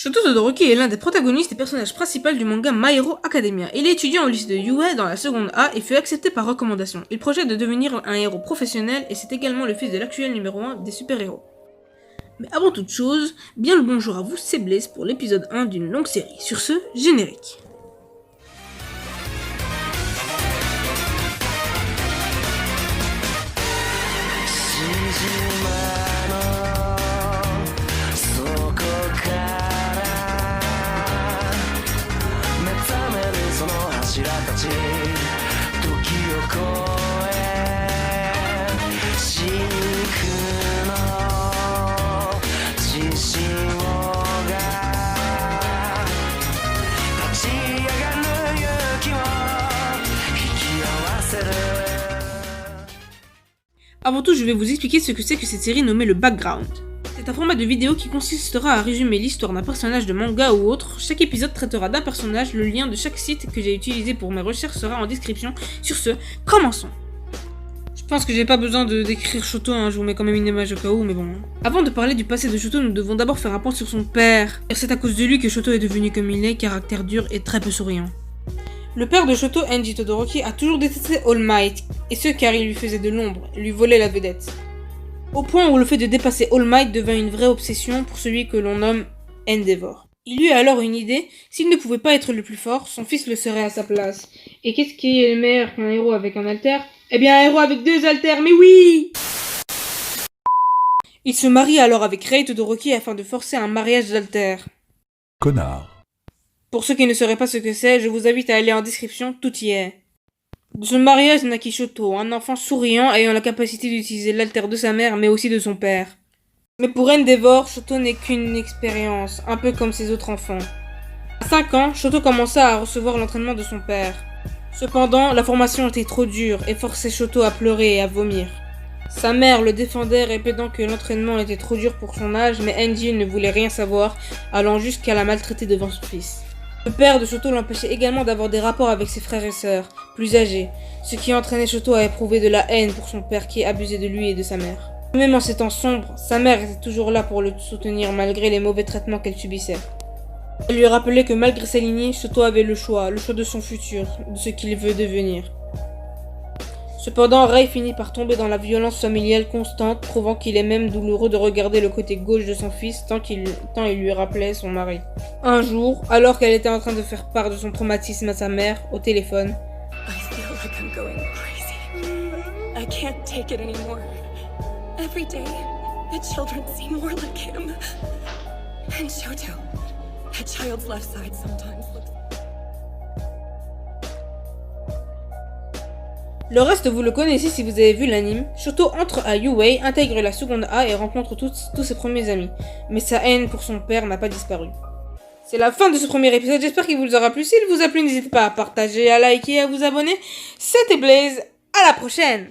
Shoto Todoroki est l'un des protagonistes et personnages principaux du manga My Hero Academia. Il est étudiant au lycée de UA dans la seconde A et fut accepté par recommandation. Il projette de devenir un héros professionnel et c'est également le fils de l'actuel numéro 1 des super-héros. Mais avant toute chose, bien le bonjour à vous, c'est Blaze pour l'épisode 1 d'une longue série. Sur ce, générique. Avant tout, je vais vous expliquer ce que c'est que cette série nommée le background. C'est un format de vidéo qui consistera à résumer l'histoire d'un personnage de manga ou autre. Chaque épisode traitera d'un personnage, le lien de chaque site que j'ai utilisé pour mes recherches sera en description. Sur ce, commençons. Je pense que j'ai pas besoin de décrire Shoto, je vous mets quand même une image au cas où, mais bon. Avant de parler du passé de Shoto, nous devons d'abord faire un point sur son père. Et c'est à cause de lui que Shoto est devenu comme il est, caractère dur et très peu souriant. Le père de Shoto, Enji Todoroki, a toujours détesté All Might, et ce car il lui faisait de l'ombre, lui volait la vedette. Au point où le fait de dépasser All Might devint une vraie obsession pour celui que l'on nomme Endeavor. Il eut alors une idée, s'il ne pouvait pas être le plus fort, son fils le serait à sa place. Et qu'est-ce qui est meilleur qu'un héros avec un alter ? Eh bien un héros avec deux alters, mais oui ! Il se marie alors avec Rei Todoroki afin de forcer un mariage d'alter. Connard. Pour ceux qui ne sauraient pas ce que c'est, je vous invite à aller en description, tout y est. De ce mariage naquit Shoto, un enfant souriant ayant la capacité d'utiliser l'alter de sa mère mais aussi de son père. Mais pour Endeavor, Shoto n'est qu'une expérience, un peu comme ses autres enfants. À 5 ans, Shoto commença à recevoir l'entraînement de son père. Cependant, la formation était trop dure et forçait Shoto à pleurer et à vomir. Sa mère le défendait, répétant que l'entraînement était trop dur pour son âge, mais Enji ne voulait rien savoir, allant jusqu'à la maltraiter devant son fils. Le père de Shoto l'empêchait également d'avoir des rapports avec ses frères et sœurs, plus âgés, ce qui entraînait Shoto à éprouver de la haine pour son père qui abusait de lui et de sa mère. Même en ces temps sombres, sa mère était toujours là pour le soutenir malgré les mauvais traitements qu'elle subissait. Elle lui rappelait que malgré sa lignée, Shoto avait le choix de son futur, de ce qu'il veut devenir. Cependant, Rei finit par tomber dans la violence familiale constante, prouvant qu'il est même douloureux de regarder le côté gauche de son fils tant il lui rappelait son mari. Un jour, alors qu'elle était en train de faire part de son traumatisme à sa mère, au téléphone, I feel like I'm going crazy. I can't take it anymore. Every day, the children seem more like him. And Shoto, that child's left side sometimes looks... Le reste vous le connaissez si vous avez vu l'anime. Shoto entre à UA, intègre la seconde A et rencontre tous ses premiers amis. Mais sa haine pour son père n'a pas disparu. C'est la fin de ce premier épisode, j'espère qu'il vous aura plu. S'il vous a plu, n'hésitez pas à partager, à liker et à vous abonner. C'était Blaze, à la prochaine!